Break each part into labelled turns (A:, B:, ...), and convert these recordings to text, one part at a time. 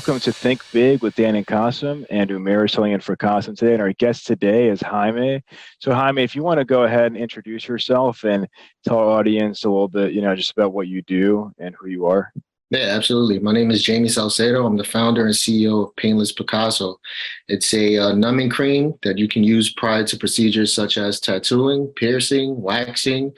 A: Welcome to Think Big with Dan and Qasim, and Umair is filling in for Qasim today. And our guest today is Jaime. So, Jaime, if you want to go ahead and introduce yourself and tell our audience a little bit, just about what you do and who you are.
B: Yeah, absolutely. My name is Jaime Salcedo. I'm the founder and CEO of Painless Picasso. It's a numbing cream that you can use prior to procedures such as tattooing, piercing, waxing,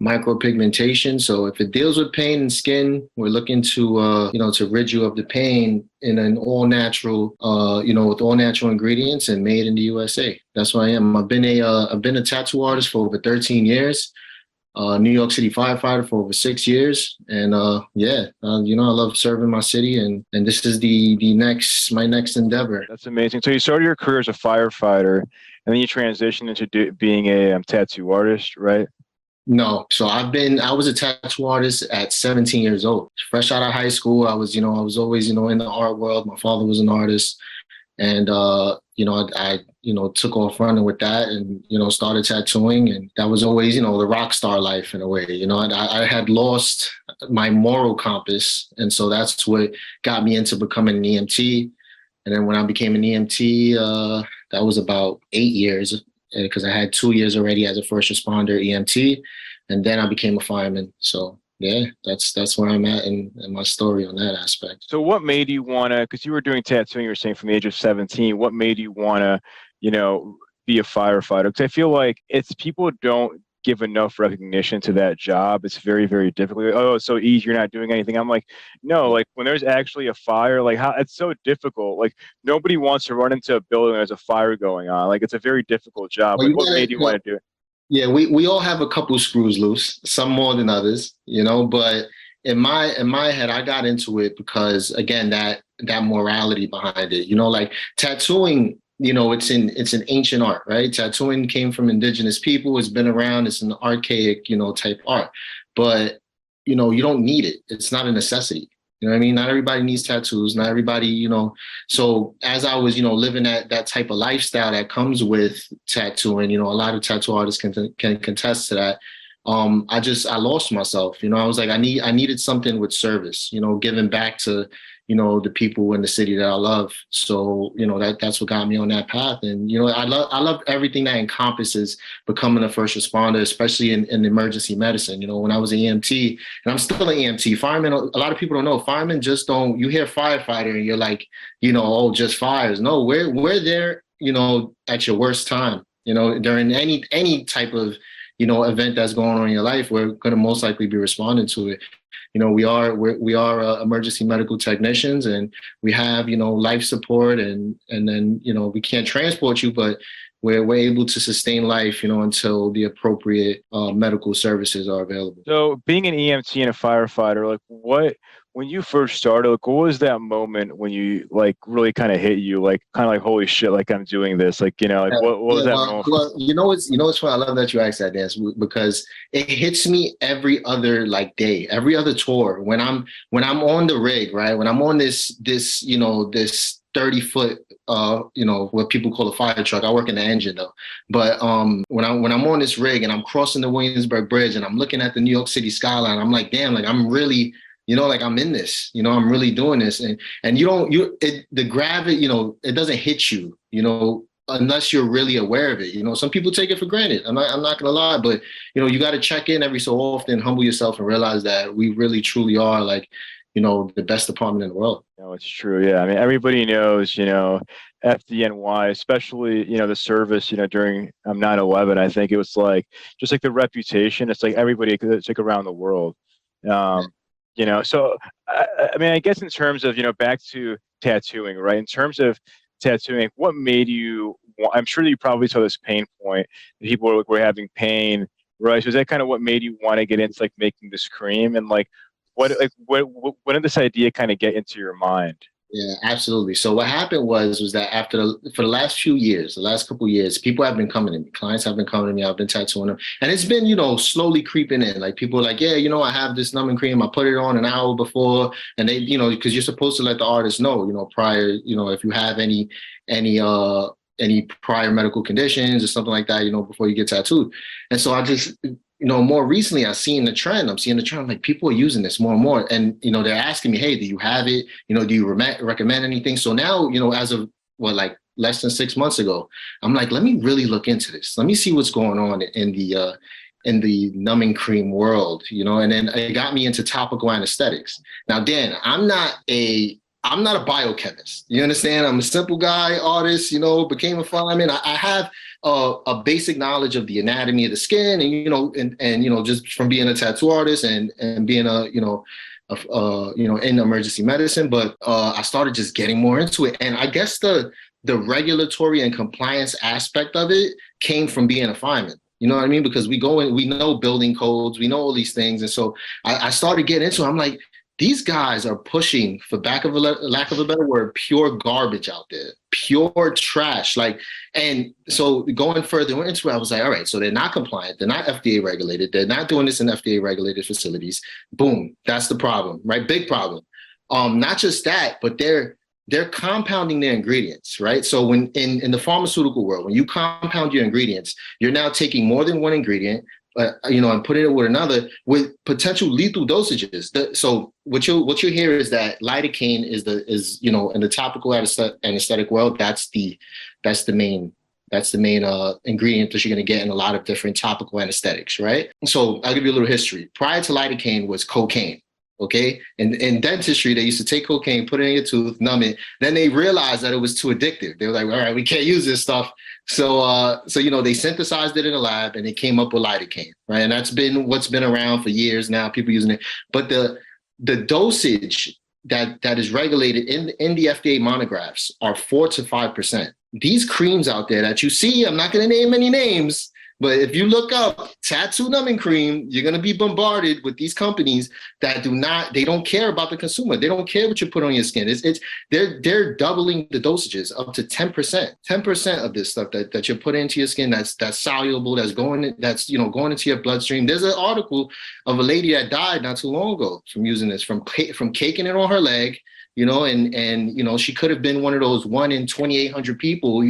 B: micropigmentation. So if it deals with pain and skin, we're looking to rid you of the pain in an all natural, with all natural ingredients and made in the USA. That's what I am. I've been a tattoo artist for over 13 years. New York City firefighter for over 6 years, and I love serving my city, and this is my next endeavor.
A: That's amazing. So you started your career as a firefighter, and then you transitioned into being a tattoo artist, right?
B: No, so I was a tattoo artist at 17 years old, fresh out of high school. I was always in the art world. My father was an artist, and I took off running with that, and started tattooing, and that was always the rock star life in a way. I had lost my moral compass, and so that's what got me into becoming an EMT. And then when I became an EMT, that was about 8 years, because I had 2 years already as a first responder EMT, and then I became a fireman. So yeah, that's where I'm at in my story on that aspect.
A: So what made you want to, because you were doing tattooing, you were saying from the age of 17, what made you want to, be a firefighter? Because I feel like people don't give enough recognition to that job. It's very, very difficult. Oh, it's so easy, you're not doing anything. I'm like, no, like when there's actually a fire, like how it's so difficult. Like nobody wants to run into a building when there's a fire going on. Like it's a very difficult job.
B: Well,
A: Like what made you want to do it?
B: Yeah, we all have a couple screws loose, some more than others, but in my head, I got into it because, again, that morality behind it, like tattooing, it's an ancient art, right? Tattooing came from indigenous people. It's been around. It's an archaic, type art, but you don't need it. It's not a necessity. You know what I mean? Not everybody needs tattoos. Not everybody, So as I was, living that type of lifestyle that comes with tattooing, a lot of tattoo artists can contest to that. I lost myself. I was like, I needed something with service, giving back to, the people in the city that I love. So, that's what got me on that path. And, I love everything that encompasses becoming a first responder, especially in emergency medicine. When I was an EMT, and I'm still an EMT, firemen, a lot of people don't know, firemen just don't, you hear firefighter and you're like, oh, just fires. No, we're there, at your worst time, during any type of, event that's going on in your life. We're going to most likely be responding to it. We are emergency medical technicians, and we have life support, and then we can't transport you, but we're able to sustain life until the appropriate medical services are available.
A: So being an EMT and a firefighter, like when you first started, like what was that moment when you like really kind of hit you, like kind of like, holy shit, like I'm doing this, like, like what was that moment?
B: Well, it's funny. I love that you asked that, Dan, because it hits me every other like day, every other tour when I'm on the rig, right? When I'm on this 30-foot, what people call a fire truck. I work in the engine though. But when I'm on this rig and I'm crossing the Williamsburg Bridge and I'm looking at the New York City skyline, I'm like, damn, like I'm really, like I'm in this, I'm really doing this. And the gravity, it doesn't hit you, unless you're really aware of it. Some people take it for granted. I'm not gonna lie, but you got to check in every so often, humble yourself, and realize that we really truly are like, the best department in the world.
A: No, it's true. Yeah. I mean, everybody knows, FDNY, especially, the service, during 9/11, I think it was like, just like the reputation, it's like everybody, it's like around the world. So, I mean, I guess in terms of, back to tattooing, right? In terms of tattooing, what made you, I'm sure that you probably saw this pain point, that people were having pain, right? So is that kind of what made you want to get into like making this cream? And like, when did this idea kind of get into your mind?
B: Yeah, absolutely. So what happened was that for the last few years, the last couple of years, people have been coming to me. Clients have been coming to me. I've been tattooing them, and it's been slowly creeping in. Like people are like, yeah, I have this numbing cream. I put it on an hour before, and they, because you're supposed to let the artist know, prior, if you have any prior medical conditions or something like that, before you get tattooed. And so I just more recently, I've seen the trend. I'm seeing the trend. Like people are using this more and more, and they're asking me, "Hey, do you have it? Do you recommend anything?" So now, as of like less than 6 months ago, I'm like, let me really look into this. Let me see what's going on in the numbing cream world, and then it got me into topical anesthetics. Now, Dan, I'm not a biochemist. You understand? I'm a simple guy, artist, became a fireman. I have a basic knowledge of the anatomy of the skin and just from being a tattoo artist and being in emergency medicine. But I started just getting more into it. And I guess the regulatory and compliance aspect of it came from being a fireman. You know what I mean? Because we go in, we know building codes, we know all these things. And so I started getting into it. I'm like, these guys are pushing, for lack of a better word, pure garbage out there, pure trash. And so going further into it, I was like, all right, so they're not compliant. They're not FDA regulated. They're not doing this in FDA regulated facilities. Boom. That's the problem, right? Big problem. Not just that, but they're compounding their ingredients, right? So when in the pharmaceutical world, when you compound your ingredients, you're now taking more than one ingredient, and putting it with another with potential lethal dosages. So what you hear is that lidocaine is in the topical anesthetic world, that's the main ingredient that you're going to get in a lot of different topical anesthetics, right? So I'll give you a little history. Prior to lidocaine was cocaine. Okay. In dentistry, they used to take cocaine, put it in your tooth, numb it. Then they realized that it was too addictive. They were like, all right, we can't use this stuff. So they synthesized it in a lab and they came up with lidocaine, right? And that's been what's been around for years now, people using it. But the dosage that is regulated in the FDA monographs are 4 to 5%. These creams out there that you see, I'm not going to name any names, but if you look up tattoo numbing cream, you're going to be bombarded with these companies that they don't care about the consumer. They don't care what you put on your skin. They're doubling the dosages up to 10% of this stuff that you're putting into your skin. That's soluble, that's going into your bloodstream. There's an article of a lady that died not too long ago from using this, from caking it on her leg, and she could have been one of those 1 in 2,800 people,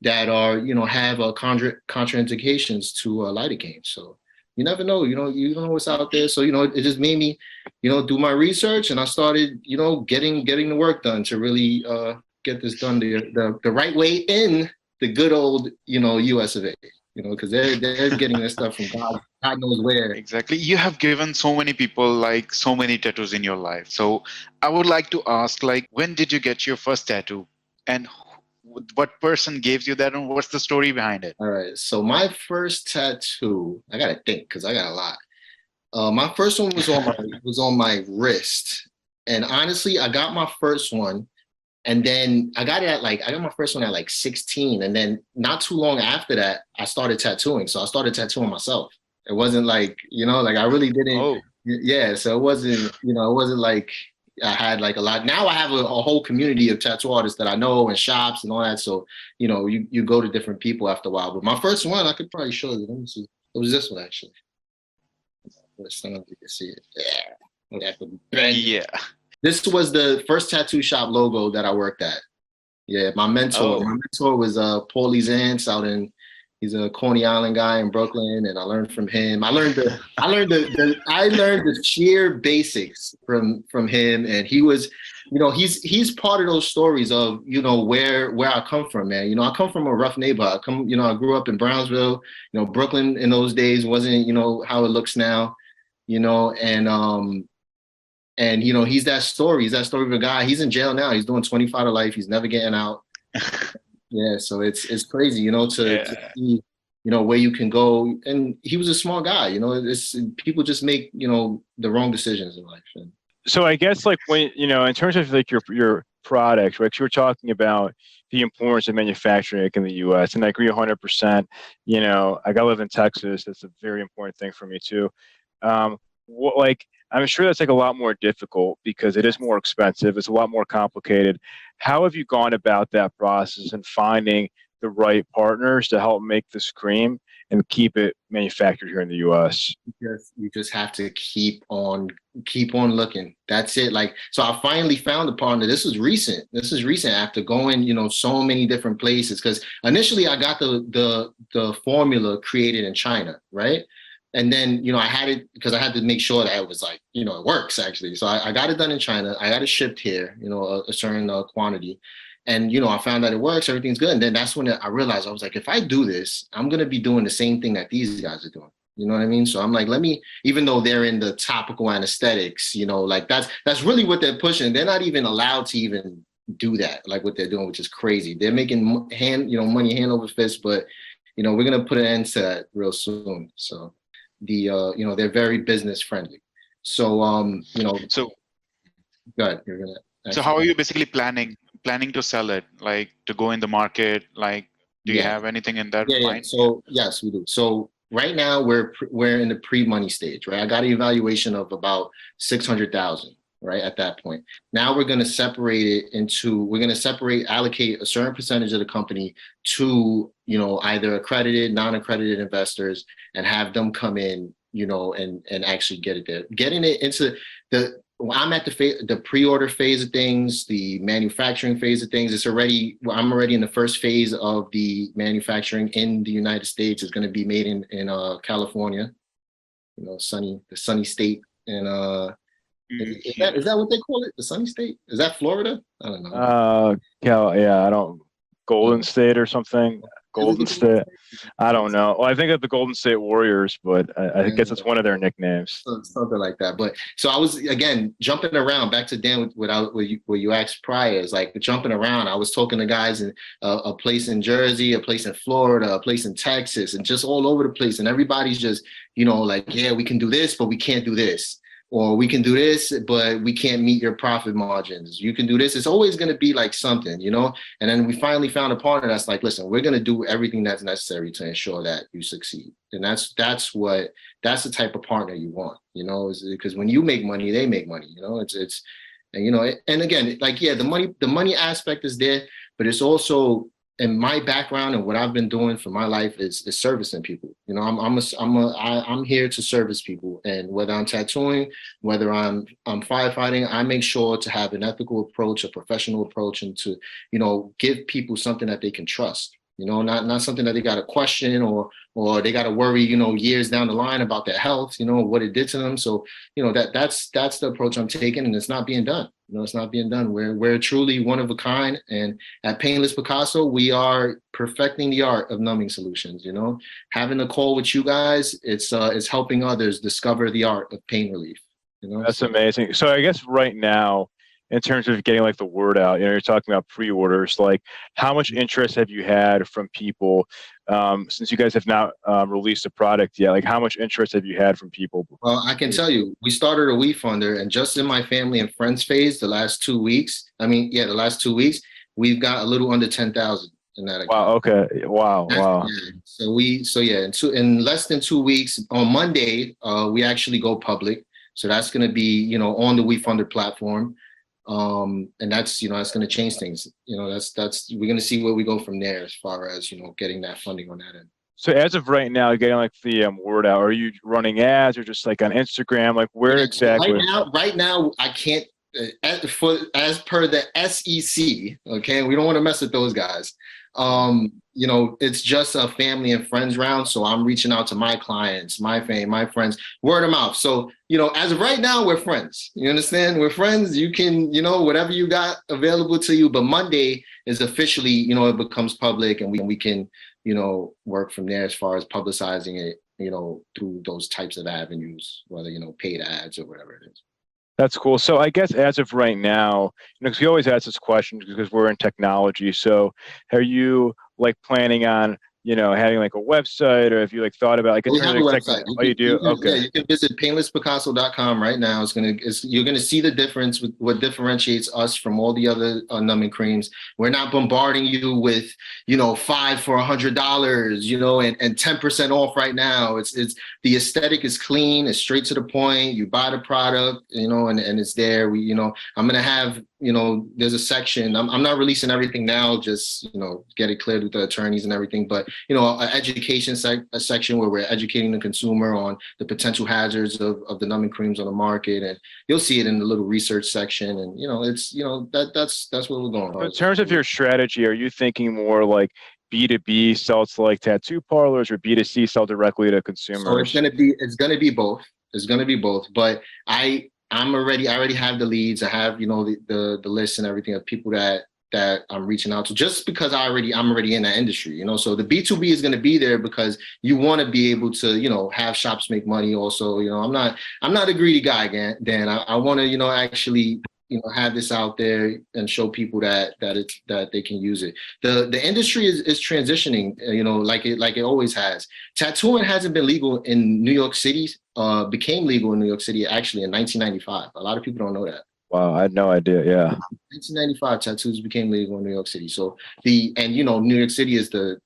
B: that are, have contraindications to lidocaine. So you never know, you don't know what's out there. So, it just made me, do my research, and I started, getting the work done to really get this done the right way in the good old, US of A, because they're getting this stuff from God knows where.
C: Exactly. You have given so many people so many tattoos in your life. So I would like to ask, when did you get your first tattoo, and what person gave you that, and what's the story behind it?
B: All right. So my first tattoo, I gotta think because I got a lot. My first one was on my wrist, and honestly, I got my first one, and then I got my first one at 16, and then not too long after that, I started tattooing. So I started tattooing myself. It wasn't I really didn't.
C: Oh.
B: Yeah. So it wasn't like I had a lot. Now I have a whole community of tattoo artists that I know and shops and all that. So, you go to different people after a while. But my first one, I could probably show you. Let me see. It was this one, actually. Let's see if you can see it.
C: Yeah.
B: This was the first tattoo shop logo that I worked at. Yeah, my mentor.
C: Oh.
B: My mentor was Paulie Zantz he's a Coney Island guy in Brooklyn, and I learned from him. I learned the sheer basics from him, and he was, he's part of those stories of where I come from, man. I come from a rough neighborhood. I grew up in Brownsville. Brooklyn in those days wasn't how it looks now, and he's that story. He's that story of a guy. He's in jail now. He's doing 25 to life. He's never getting out. Yeah, so it's crazy, to see, where you can go. And he was a small guy, people just make, the wrong decisions in life.
A: So I guess when, in terms of your product, right? 'Cause you were talking about the importance of manufacturing in the US, and I agree 100%. I live in Texas. That's a very important thing for me too. I'm sure that's a lot more difficult because it is more expensive. It's a lot more complicated. How have you gone about that process and finding the right partners to help make this cream and keep it manufactured here in the US?
B: You just have to keep on looking. That's it. So I finally found a partner. This is recent after going, so many different places. Because initially I got the formula created in China, right? And then, I had it because I had to make sure that it was like, it works actually. So I got it done in China. I got it shipped here, a certain quantity. And, I found that it works, everything's good. And then that's when I realized, I was like, if I do this, I'm going to be doing the same thing that these guys are doing. You know what I mean? So I'm like, even though they're in the topical anesthetics, like that's really what they're pushing. They're not even allowed to even do that, like what they're doing, which is crazy. They're making money hand over fist, but, we're going to put an end to that real soon. So they're very business friendly. So,
C: So,
B: go ahead. You're gonna
C: so how are you basically planning to sell it, like to go in the market? Like, do you have anything in that mind?
B: So yes, we do. So right now we're in the pre-money stage, right? I got an evaluation of about 600,000, right? At that point. Now we're going to allocate a certain percentage of the company to, either accredited, non-accredited investors and have them come in, and actually get it there. Getting it into I'm at the pre-order phase of things, the manufacturing phase of things. I'm already in the first phase of the manufacturing in the United States. It's going to be made in California, the sunny state. And is that what they call it? The sunny state? Is that Florida? I don't know.
A: I don't. Golden State or something. Golden State. I don't know. Well, I think of the Golden State Warriors, but I guess it's one of their nicknames.
B: Something like that. But so I was, again, jumping around back to Dan what you asked prior, is like jumping around. I was talking to guys in a place in Jersey, a place in Florida, a place in Texas, and just all over the place. And everybody's just, like, yeah, we can do this, but we can't do this. Or we can do this, but we can't meet your profit margins. You can do this. It's always going to be like something, And then we finally found a partner that's like, listen, we're going to do everything that's necessary to ensure that you succeed. And that's the type of partner you want, because when you make money, they make money, and again, like, yeah, the money aspect is there, but it's also, in my background and what I've been doing for my life is servicing people. I'm here to service people, and whether I'm tattooing, whether I'm firefighting, I make sure to have an ethical approach, a professional approach, and to give people something that they can trust. Not something that they got to question or they got to worry, years down the line about their health, what it did to them. So, that's the approach I'm taking, and it's not being done. It's not being done. We're truly one of a kind. And at Painless Picasso, we are perfecting the art of numbing solutions. Having a call with you guys, it's helping others discover the art of pain relief.
A: That's amazing. So I guess right now, in terms of getting like the word out, you're talking about pre-orders, like how much interest have you had from people since you guys have not released a product yet? Like how much interest have you had from people?
B: Well, I can tell you, we started a WeFunder, and just in my family and friends phase, the last 2 weeks, we've got a little under 10,000 in that account.
A: Wow. Okay. Wow.
B: Yeah. In less than 2 weeks, on Monday, we actually go public. So that's going to be, on the WeFunder platform. And that's going to change things. That's we're going to see where we go from there as far as, getting that funding on that end.
A: So as of right now, getting like the word out, are you running ads or just like on Instagram? Like where exactly?
B: Right now, I can't, as per the SEC, okay, we don't want to mess with those guys. It's just a family and friends round. So I'm reaching out to my clients, my fame, my friends, word of mouth. So, as of right now, we're friends. You understand? We're friends. You can, whatever you got available to you. But Monday is officially, it becomes public, and we can, work from there as far as publicizing it, through those types of avenues, whether, paid ads or whatever it is.
A: That's cool. So I guess as of right now, because we always ask this question because we're in technology. So are you like planning on, having like a website, or if you like thought about like
B: we have a website.
A: You do? Okay.
B: Yeah, you can visit painlesspicasso.com right now. You're gonna see the difference with what differentiates us from all the other numbing creams. We're not bombarding you with, 5 for $100, and 10% off right now. It's the aesthetic is clean. It's straight to the point. You buy the product, and it's there. I'm gonna have, there's a section. I'm not releasing everything now. Just get it cleared with the attorneys and everything, but an education a section where we're educating the consumer on the potential hazards of the numbing creams on the market, and you'll see it in the little research section. And that's where we're going.
A: In terms of your strategy, are you thinking more like B2B, sell to like tattoo parlors, or B2C, sell directly to
B: So
A: consumers?
B: it's gonna be both. It's gonna be both. But I already have the leads. I have, you know, the list and everything of people that I'm reaching out to, just because I'm already in that industry, you know. So the B2B is gonna be there because you want to be able to, you know, have shops make money also. You know, I'm not a greedy guy, Dan. I want to, you know, actually, you know, have this out there and show people that they can use it. The industry is transitioning, you know, like it always has. Tattooing hasn't been legal in New York City. Became legal in New York City actually in 1995. A lot of people don't know that.
A: Wow, I had no idea. Yeah.
B: 1995, tattoos became legal in New York City. So you know, New York City is the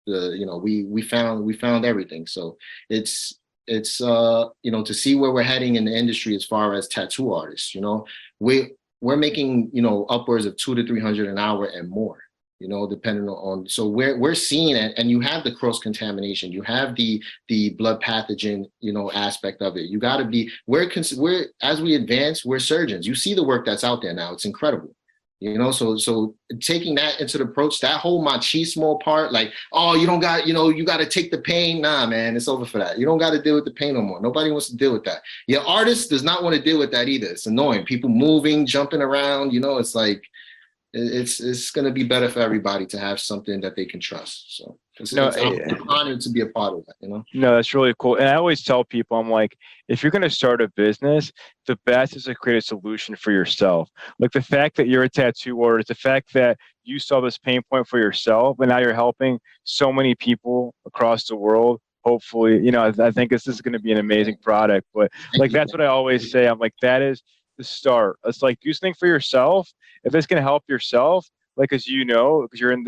B: you know, we found everything. So it's you know, to see where we're heading in the industry as far as tattoo artists, you know, we're making, you know, upwards of 200 to 300 an hour and more, you know, depending on. So we're seeing it, and you have the cross contamination, you have the blood pathogen, you know, aspect of it. You got to be, we're as we advance, we're surgeons. You see the work that's out there now; it's incredible. You know, so taking that into the approach, that whole machismo part, like, oh, you don't got, you know, you got to take the pain. Nah, man, it's over for that. You don't got to deal with the pain no more. Nobody wants to deal with that. Your artist does not want to deal with that either. It's annoying. People moving, jumping around. You know, it's like, it's going to be better for everybody to have something that they can trust. So
A: No,
B: I'm honored to be a part of that, you know?
A: no, that's really cool. And I always tell people, I'm like, if you're going to start a business, the best is to create a solution for yourself. Like the fact that you're a tattoo artist, the fact that you saw this pain point for yourself, and now you're helping so many people across the world. Hopefully, you know, I think this is going to be an amazing product. But
B: Thank
A: like,
B: you.
A: that's what I always say. I'm like, that is the start. It's like, do something for yourself. If it's going to help yourself, like, as you know, because you're in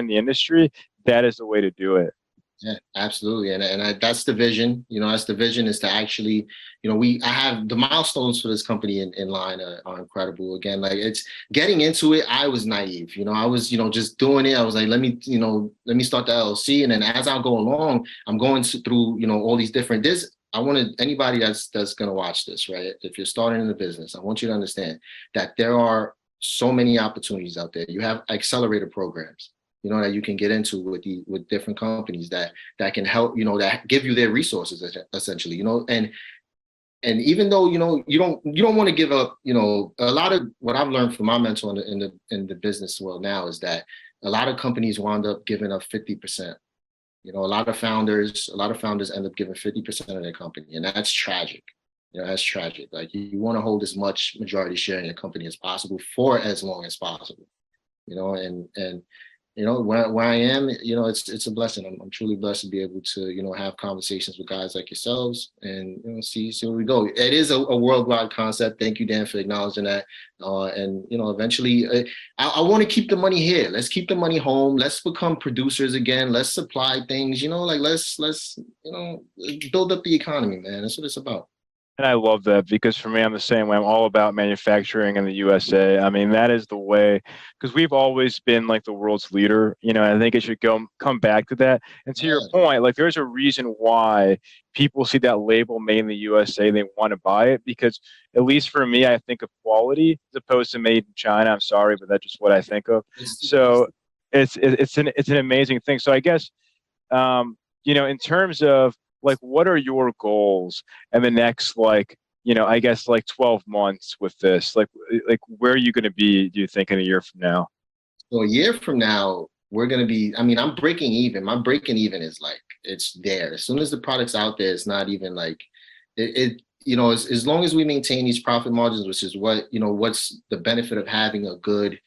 A: the industry, that is the way to do it.
B: Yeah, absolutely. That's the vision, you know, that's the vision, is to actually, you know, I have the milestones for this company in line are incredible. Again, like, it's getting into it. I was naive, you know, I was, you know, just doing it. I was like, let me start the LLC. And then as I go along, I'm going through, you know, all these different, I want anybody that's going to watch this, right? If you're starting in the business, I want you to understand that there are so many opportunities out there. You have accelerator programs, you know, that you can get into with different companies that can help, you know, that give you their resources essentially, you know. And even though, you know, you don't want to give up, you know, a lot of what I've learned from my mentor in the business world now is that a lot of companies wind up giving up 50%. You know, a lot of founders end up giving 50% of their company, and that's tragic. You know, that's tragic. Like, you want to hold as much majority share in your company as possible for as long as possible. You know, and you know, where I am, you know, it's a blessing. I'm truly blessed to be able to, you know, have conversations with guys like yourselves, and, you know, see where we go. It is a worldwide concept. Thank you, Dan, for acknowledging that. And, you know, eventually, I want to keep the money here. Let's keep the money home. Let's become producers again. Let's supply things. You know, like, let's you know, build up the economy, man. That's what it's about.
A: And I love that, because for me, I'm the same way. I'm all about manufacturing in the USA. I mean, that is the way, because we've always been like the world's leader. You know, I think it should come back to that. And to your
B: Yeah.
A: point, like, there's a reason why people see that label made in the USA, they want to buy it, because at least for me, I think of quality as opposed to made in China. I'm sorry, but that's just what I think of. So it's an amazing thing. So I guess, you know, in terms of, like, what are your goals in the next, like, you know, I guess, like, 12 months with this? Like where are you going to be, do you think, in a year from now?
B: So a year from now, we're gonna be, I mean, I'm breaking even. My breaking even is like, it's there. As soon as the product's out there, it's not even like you know, as long as we maintain these profit margins, which is what, you know, what's the benefit of having a good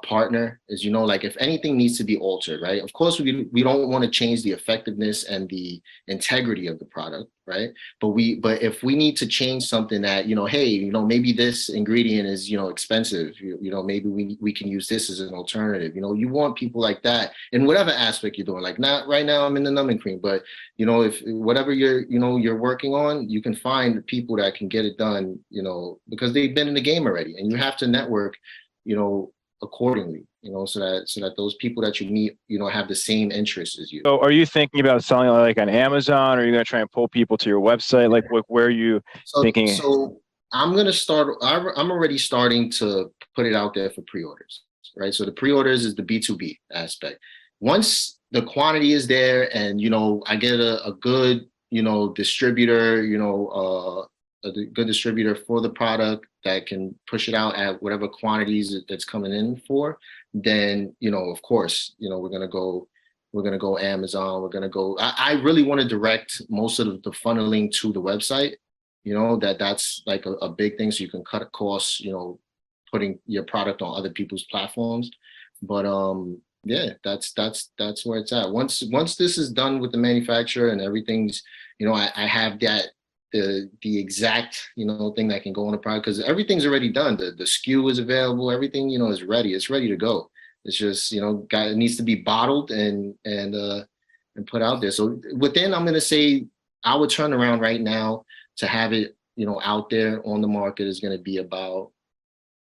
B: partner, is, you know, like, if anything needs to be altered, right? Of course, we don't want to change the effectiveness and the integrity of the product, right? But if we need to change something that, you know, hey, you know, maybe this ingredient is, you know, expensive, you know, maybe we can use this as an alternative. You know, you want people like that in whatever aspect you're doing. Like, not right now, I'm in the numbing cream, but, you know, if whatever you're working on, you can find people that can get it done, you know, because they've been in the game already, and you have to network, you know, accordingly, you know, so that those people that you meet, you know, have the same interests as you.
A: So are you thinking about selling it, like, on Amazon, or are you going to try and pull people to your website? Like, where are you thinking?
B: So I'm gonna start. I'm already starting to put it out there for pre-orders. right? So the pre-orders is the B2B aspect. Once the quantity is there and, I get a good, distributor, a good distributor for the product that can push it out at whatever quantities it's coming in for, then, of course, we're going to go Amazon. We're going to go, I really want to direct most of the funneling to the website, that's like a big thing. So you can cut costs, putting your product on other people's platforms. But yeah, that's where it's at. Once this is done with the manufacturer and everything's, I have that the exact thing that can go on the product, because everything's already done. The SKU is available. Everything is ready. It's ready to go. It's just it needs to be bottled and put out there. So within, I'm gonna say, our turnaround right now to have it out there on the market is gonna be about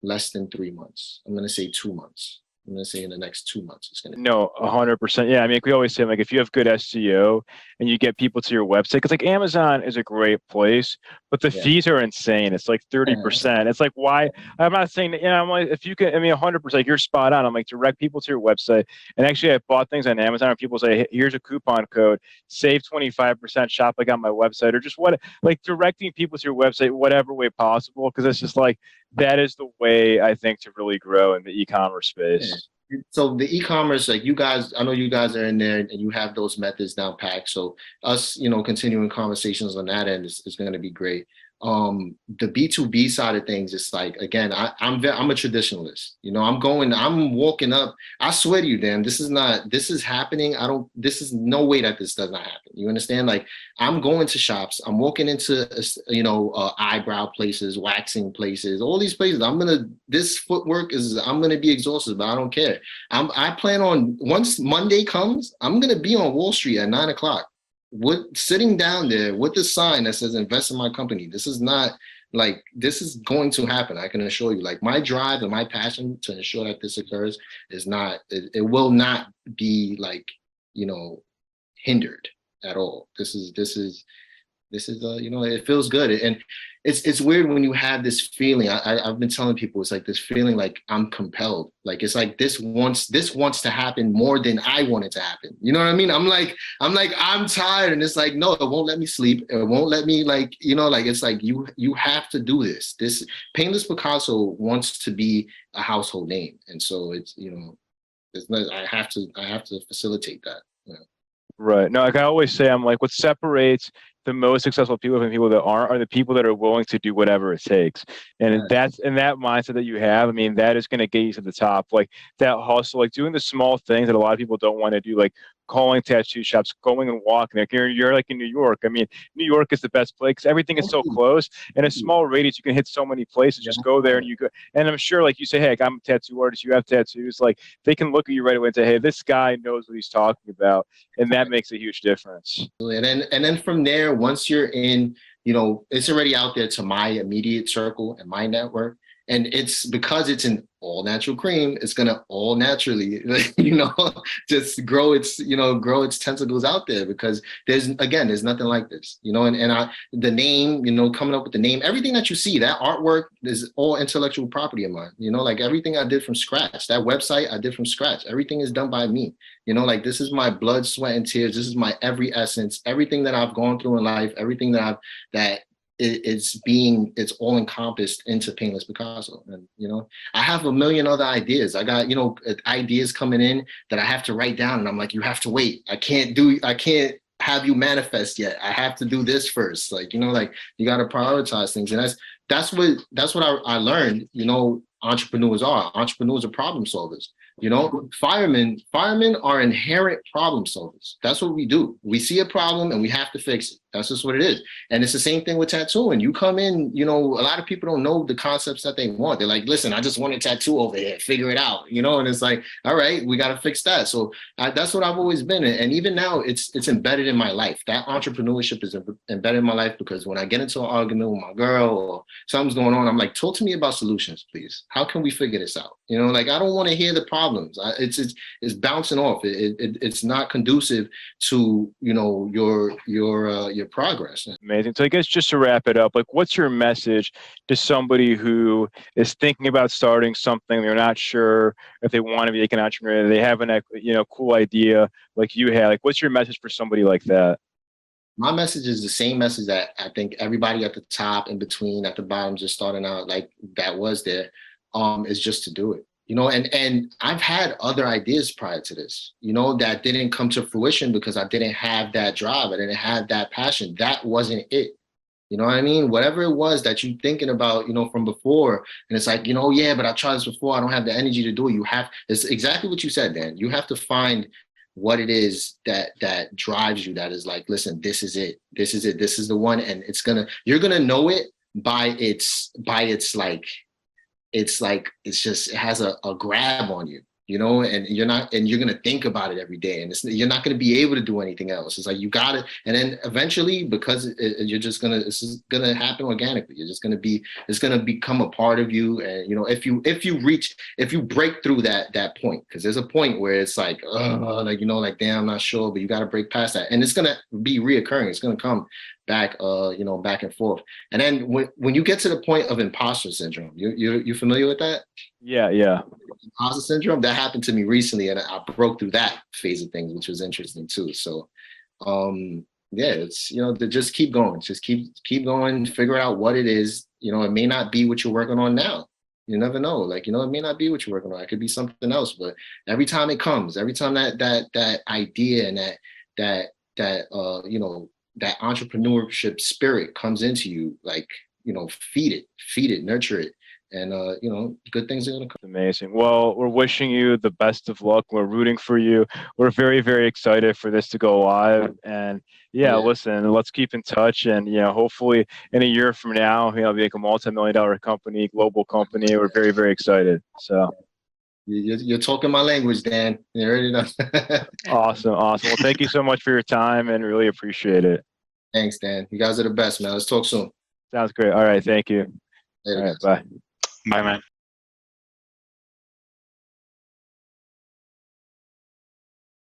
B: less than 3 months. I'm gonna say 2 months. I'm gonna say in the next 2 months it's gonna be.
A: No, 100%. Yeah, I mean, we always say, like, if you have good SEO and you get people to your website, because like Amazon is a great place, but the fees are insane. It's like 30%. It's like, why? I'm not saying that, I'm like, if you can, I mean, 100%, you're spot on. I'm like, direct people to your website. And actually, I bought things on Amazon and people say, hey, here's a coupon code, save 25%, shop like on my website, or just like directing people to your website, whatever way possible, because it's just like, that is the way I think to really grow in the e-commerce space.
B: So the e-commerce, like you guys, I know you guys are in there and you have those methods down packed. So us, continuing conversations on that end is going to be great. The B2B side of things, it's like, again, I'm a traditionalist. I'm walking up. I swear to you, Dan, this is happening. This is no way that this does not happen. You understand? Like, I'm going to shops. I'm walking into, eyebrow places, waxing places, all these places. This footwork I'm going to be exhausted, but I don't care. I plan on, once Monday comes, I'm going to be on Wall Street at 9:00. Sitting down there with the sign that says invest in my company. This is not like, this is going to happen. I can assure you, like, my drive and my passion to ensure that this occurs is not, it will not be like, hindered at all. This is it feels good. And it's weird when you have this feeling. I've been telling people, it's like this feeling like I'm compelled. Like, it's like this wants to happen more than I want it to happen. You know what I mean? I'm tired, and it's like, no, it won't let me sleep. It won't let me, like, it's like, you have to do this. This Painless Picasso wants to be a household name. And so it's, it's not, I have to facilitate that.
A: Right. No, like I always say, I'm like, what separates the most successful people from people that aren't are the people that are willing to do whatever it takes. And that mindset that you have, I mean, that is going to get you to the top. Like that hustle, like doing the small things that a lot of people don't want to do, like calling tattoo shops, going and walking. Like you're like in New York. I mean, New York is the best place because everything is so close. In a small radius, you can hit so many places. Just go there and you go. And I'm sure, like you say, hey, I'm a tattoo artist. You have tattoos. Like they can look at you right away and say, hey, this guy knows what he's talking about, and that makes a huge difference.
B: And then from there, once you're in, it's already out there to my immediate circle and my network. And it's because it's an all natural cream, it's gonna all naturally, just grow its tentacles out there, because there's nothing like this, and the name, coming up with the name, everything that you see, that artwork is all intellectual property of mine, like everything I did from scratch, that website I did from scratch, everything is done by me, like this is my blood, sweat, and tears, this is my every essence, everything that I've gone through in life, everything it's all encompassed into Painless Picasso. And I have a million other ideas. I got ideas coming in that I have to write down, and I'm like, you have to wait. I can't have you manifest yet. I have to do this first. Like, you got to prioritize things. And that's what I learned. Entrepreneurs are problem solvers. Firemen are inherent problem solvers. That's what we do. We see a problem and we have to fix it. That's just what it is. And it's the same thing with tattooing. You come in, a lot of people don't know the concepts that they want. They're like, listen, I just want a tattoo over here. Figure it out, and it's like, all right, we got to fix that. So that's what I've always been. And even now it's embedded in my life. That entrepreneurship is embedded in my life, because when I get into an argument with my girl or something's going on, I'm like, talk to me about solutions, please. How can we figure this out? Like, I don't want to hear the problems. It's bouncing off. It's not conducive to, your your progress.
A: Amazing. So I guess just to wrap it up, like, what's your message to somebody who is thinking about starting something? They're not sure if they want to be like an entrepreneur. They have an, cool idea like you had. Like, what's your message for somebody like that?
B: My message is the same message that I think everybody at the top, in between, at the bottom, just starting out, like that was there, is just to do it. And I've had other ideas prior to this, that didn't come to fruition because I didn't have that drive. I didn't have that passion. That wasn't it. You know what I mean? Whatever it was that you're thinking about, from before, and it's like, yeah, but I tried this before. I don't have the energy to do it. It's exactly what you said, Dan. You have to find what it is that drives you. That is like, listen, this is it. This is it. This is the one. And you're gonna know it by its like, it has a grab on you, and you're going to think about it every day, and you're not going to be able to do anything else. It's like, you got it. And then eventually, because it's just going to happen organically. It's going to become a part of you. And, if you break through that point, because there's a point where it's like, damn, I'm not sure, but you got to break past that. And it's going to be reoccurring. It's going to come back, back and forth. And then when you get to the point of imposter syndrome, you familiar with that?
A: Yeah.
B: Imposter syndrome, that happened to me recently, and I broke through that phase of things, which was interesting too. So, it's to just keep going, keep going, figure out what it is. It may not be what you're working on now. You never know. Like, it may not be what you're working on. It could be something else. But every time it comes, every time that idea and that entrepreneurship spirit comes into you, like, feed it, nurture it. And, good things are going to come.
A: Amazing. Well, we're wishing you the best of luck. We're rooting for you. We're very, very excited for this to go live. And listen, let's keep in touch. And, hopefully in a year from now, be like a multi-million-dollar company, global company. We're very, very excited. So
B: you're talking my language, Dan. You already know.
A: Awesome. Well, thank you so much for your time, and really appreciate it.
B: Thanks, Dan. You guys are the best, man. Let's talk soon.
A: Sounds great. All right. Thank you.
B: Later,
A: All right.
B: guys.
A: Bye.
C: Bye, man.